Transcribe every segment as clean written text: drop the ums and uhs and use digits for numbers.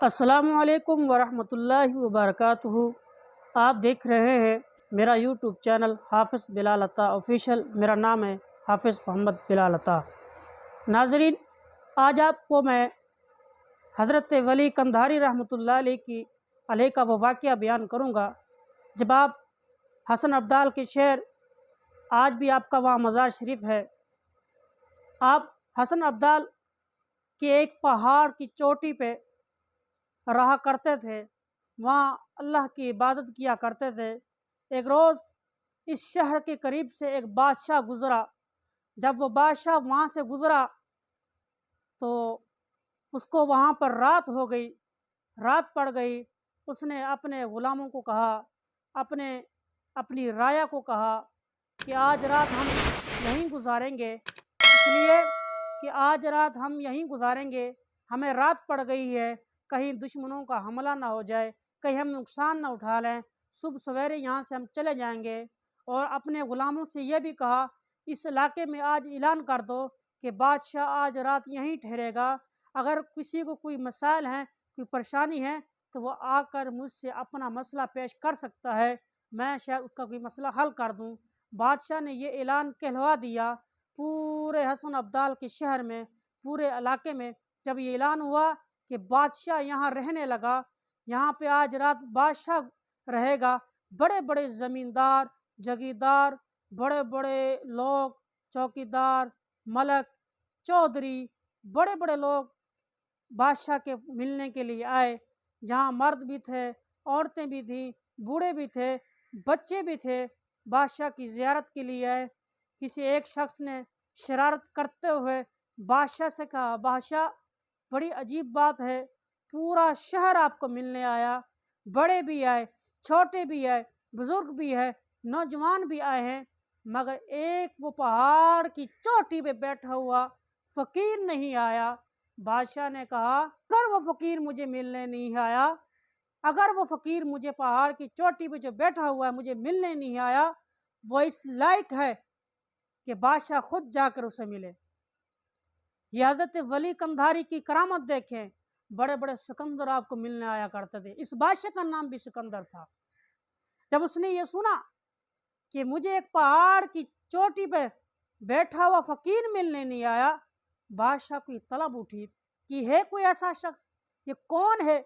السلام علیکم ورحمۃ اللہ وبرکاتہ۔ آپ دیکھ رہے ہیں میرا یوٹیوب چینل حافظ بلال عطا آفیشیل۔ میرا نام ہے حافظ محمد بلال عطا۔ ناظرین، آج آپ کو میں حضرت ولی قندھاری رحمۃ اللہ علیہ کا وہ واقعہ بیان کروں گا جب آپ حسن ابدال کے شہر، آج بھی آپ کا وہاں مزار شریف ہے، آپ حسن ابدال کے ایک پہاڑ کی چوٹی پہ رہا کرتے تھے، وہاں اللہ کی عبادت کیا کرتے تھے۔ ایک روز اس شہر کے قریب سے ایک بادشاہ گزرا۔ جب وہ بادشاہ وہاں سے گزرا تو اس کو وہاں پر رات ہو گئی، رات پڑ گئی۔ اس نے اپنے غلاموں کو کہا، اپنی رعایا کو کہا کہ آج رات ہم یہیں گزاریں گے، اس لیے کہ آج رات ہم یہیں گزاریں گے، ہمیں رات پڑ گئی ہے، کہیں دشمنوں کا حملہ نہ ہو جائے، کہیں ہم نقصان نہ اٹھا لیں، صبح سویرے یہاں سے ہم چلے جائیں گے۔ اور اپنے غلاموں سے یہ بھی کہا اس علاقے میں آج اعلان کر دو کہ بادشاہ آج رات یہیں ٹھہرے گا، اگر کسی کو کوئی مسائل ہیں، کوئی پریشانی ہے تو وہ آ کر مجھ سے اپنا مسئلہ پیش کر سکتا ہے، میں شاید اس کا کوئی مسئلہ حل کر دوں۔ بادشاہ نے یہ اعلان کہلوا دیا پورے حسن ابدال کے شہر میں، پورے علاقے میں۔ جب یہ اعلان ہوا کہ بادشاہ یہاں رہنے لگا، یہاں پہ آج رات بادشاہ رہے گا، بڑے بڑے زمیندار، جگیردار، بڑے بڑے لوگ، چوکیدار، ملک، چودھری، بڑے بڑے لوگ بادشاہ کے ملنے کے لیے آئے، جہاں مرد بھی تھے، عورتیں بھی تھیں، بوڑھے بھی تھے، بچے بھی تھے، بادشاہ کی زیارت کے لیے آئے۔ کسی ایک شخص نے شرارت کرتے ہوئے بادشاہ سے کہا، بادشاہ بڑی عجیب بات ہے، پورا شہر آپ کو ملنے آیا، بڑے بھی آئے، چھوٹے بھی آئے، بزرگ بھی ہے، نوجوان بھی آئے ہیں، مگر ایک وہ پہاڑ کی چوٹی پہ بیٹھا ہوا فقیر نہیں آیا۔ بادشاہ نے کہا اگر وہ فقیر مجھے ملنے نہیں آیا، اگر وہ فقیر مجھے پہاڑ کی چوٹی پہ جو بیٹھا ہوا ہے مجھے ملنے نہیں آیا، وہ اس لائق ہے کہ بادشاہ خود جا کر اسے ملے۔ یہ حضرت ولی قندھاری کی کرامت دیکھیں، بڑے بڑے سکندر آپ کو ملنے آیا کرتے تھے۔ اس بادشاہ کا نام بھی سکندر تھا۔ جب اس نے یہ سنا کہ مجھے ایک پہاڑ کی چوٹی پہ بیٹھا ہوا فقیر ملنے نہیں آیا، بادشاہ کو طلب اٹھی کہ ہے کوئی ایسا شخص، یہ کون ہے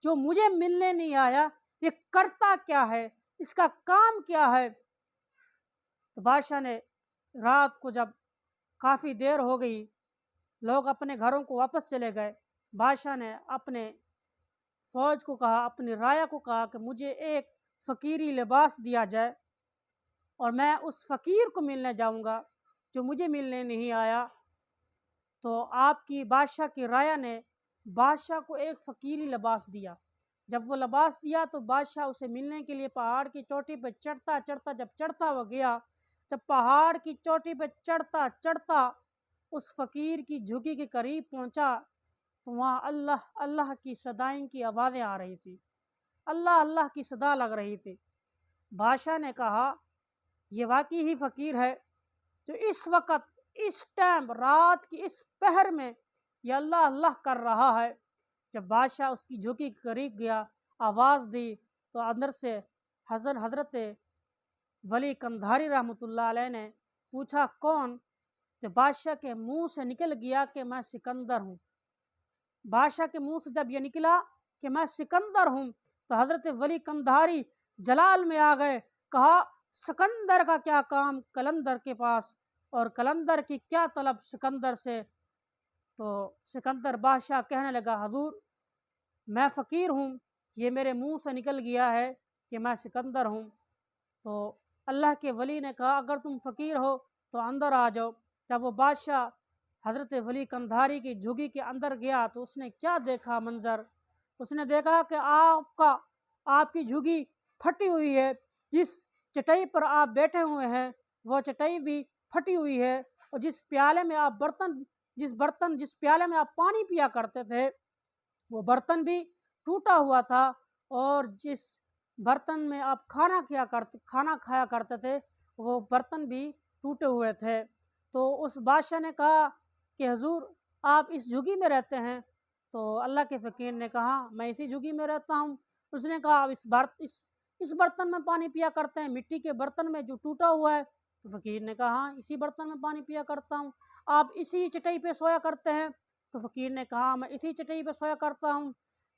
جو مجھے ملنے نہیں آیا، یہ کرتا کیا ہے، اس کا کام کیا ہے؟ تو بادشاہ نے رات کو جب کافی دیر ہو گئی، لوگ اپنے گھروں کو واپس چلے گئے، بادشاہ نے اپنے فوج کو کہا، اپنی رعایا کو کہا کہ مجھے ایک فقیری لباس دیا جائے اور میں اس فقیر کو ملنے جاؤں گا جو مجھے ملنے نہیں آیا۔ تو آپ کی بادشاہ کی رعایا نے بادشاہ کو ایک فقیری لباس دیا۔ جب وہ لباس دیا تو بادشاہ اسے ملنے کے لیے پہاڑ کی چوٹی پہ چڑھتا وہ گیا، جب پہاڑ کی چوٹی پہ چڑھتا اس فقیر کی جھگی کے قریب پہنچا تو وہاں اللہ اللہ کی صدائیں کی آوازیں آ رہی تھی، اللہ اللہ کی صدا لگ رہی تھی۔ بادشاہ نے کہا یہ واقعی ہی فقیر ہے جو اس وقت، اس ٹائم، رات کی اس پہر میں یہ اللہ اللہ کر رہا ہے۔ جب بادشاہ اس کی جھگی کے قریب گیا، آواز دی تو اندر سے حضرت ولی قندھاری رحمۃ اللہ علیہ نے پوچھا کون؟ تو بادشاہ کے منہ سے نکل گیا کہ میں سکندر ہوں۔ بادشاہ کے منہ سے جب یہ نکلا کہ میں سکندر ہوں تو حضرت ولی قندھاری جلال میں آ گئے، کہا سکندر کا کیا کام کلندر کے پاس، اور کلندر کی کیا طلب سکندر سے؟ تو سکندر بادشاہ کہنے لگا حضور میں فقیر ہوں، یہ میرے منہ سے نکل گیا ہے کہ میں سکندر ہوں۔ تو اللہ کے ولی نے کہا اگر تم فقیر ہو تو اندر آ جاؤ۔ جب وہ بادشاہ حضرت ولی قندھاری کی جھگی کے اندر گیا تو اس نے کیا دیکھا منظر؟ اس نے دیکھا کہ آپ کی جھگی پھٹی ہوئی ہے، جس چٹائی پر آپ بیٹھے ہوئے ہیں وہ چٹائی بھی پھٹی ہوئی ہے، اور جس پیالے میں جس پیالے میں آپ پانی پیا کرتے تھے وہ برتن بھی ٹوٹا ہوا تھا، اور جس برتن میں آپ کھانا کھایا کرتے تھے وہ برتن بھی ٹوٹے ہوئے تھے۔ تو اس بادشاہ نے کہا کہ حضور آپ اس جھگی میں رہتے ہیں تو اللہ کے فقیر نے کہا میں اسی جھگی میں رہتا ہوں۔ اس نے کہا اب اس برتن میں پانی پیا کرتے ہیں، مٹی کے برتن میں جو ٹوٹا ہوا ہے۔ تو فقیر نے کہا ہاں اسی برتن میں پانی پیا کرتا ہوں۔ آپ اسی چٹائی پہ سویا کرتے ہیں؟ تو فقیر نے کہا میں اسی چٹائی پہ سویا کرتا ہوں۔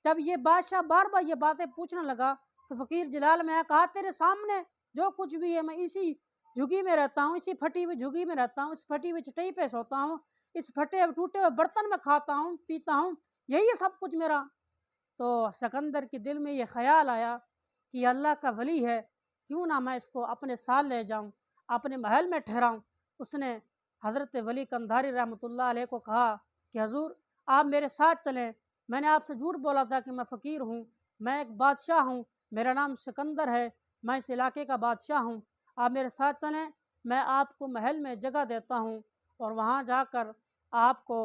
جب یہ بادشاہ بار بار یہ باتیں پوچھنے لگا تو فقیر جلال میں کہا تیرے سامنے جو کچھ بھی ہے میں اسی جھگی میں رہتا ہوں، اسی پھٹی ہوئی جھگی میں رہتا ہوں، اس پھٹی ہوئی چٹائی پہ سوتا ہوں، اس پھٹے ہوئے ٹوٹے ہوئے برتن میں کھاتا ہوں پیتا ہوں، یہی ہے سب کچھ میرا۔ تو سکندر کے دل میں یہ خیال آیا کہ یہ اللہ کا ولی ہے، کیوں نہ میں اس کو اپنے ساتھ لے جاؤں، اپنے محل میں ٹھہراؤں۔ اس نے حضرت ولی قندھاری رحمۃ اللہ علیہ کو کہا کہ حضور آپ میرے ساتھ چلیں، میں نے آپ سے جھوٹ بولا تھا کہ میں فقیر ہوں، میں ایک بادشاہ ہوں، میرا نام سکندر ہے، میں اس علاقے کا بادشاہ ہوں، آپ میرے ساتھ چلیں، میں آپ کو محل میں جگہ دیتا ہوں، اور وہاں جا کر آپ کو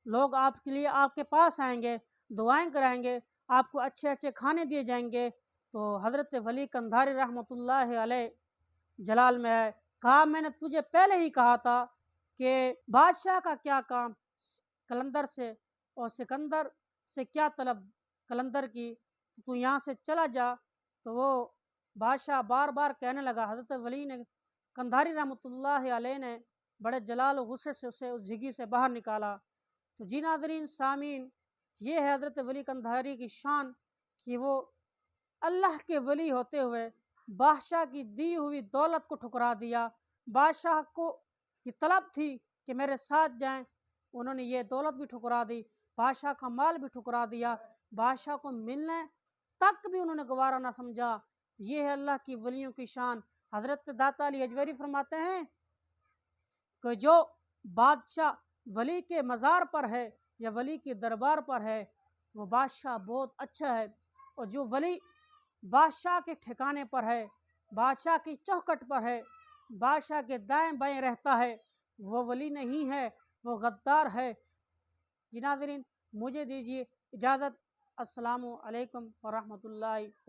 لوگ آپ کے لیے آپ کے پاس آئیں گے، دعائیں کرائیں گے، آپ کو اچھے اچھے کھانے دیے جائیں گے۔ تو حضرت ولی قندھاری رحمۃ اللہ علیہ جلال میں ہے کہا میں نے تجھے پہلے ہی کہا تھا کہ بادشاہ کا کیا کام قلندر سے، اور سکندر سے کیا طلب قلندر کی، تو یہاں سے چلا جا۔ تو وہ بادشاہ بار بار کہنے لگا، حضرت ولی نے قندھاری رحمۃ اللہ علیہ نے بڑے جلال و غصے سے اسے اس جھگی سے باہر نکالا۔ تو جی ناظرین سامعین، یہ ہے حضرت ولی قندھاری کی شان کہ وہ اللہ کے ولی ہوتے ہوئے بادشاہ کی دی ہوئی دولت کو ٹھکرا دیا۔ بادشاہ کو یہ طلب تھی کہ میرے ساتھ جائیں، انہوں نے یہ دولت بھی ٹھکرا دی، بادشاہ کا مال بھی ٹھکرا دیا، بادشاہ کو ملنے تک بھی انہوں نے گوارا نہ سمجھا۔ یہ ہے اللہ کی ولیوں کی شان۔ حضرت داتا علی اجویری فرماتے ہیں کہ جو بادشاہ ولی کے مزار پر ہے یا ولی کے دربار پر ہے وہ بادشاہ بہت اچھا ہے، اور جو ولی بادشاہ کے ٹھکانے پر ہے، بادشاہ کی چوکھٹ پر ہے، بادشاہ کے دائیں بائیں رہتا ہے، وہ ولی نہیں ہے، وہ غدار ہے۔ جی ناظرین مجھے دیجیے اجازت۔ السلام علیکم ورحمۃ اللہ وبرکاتہ۔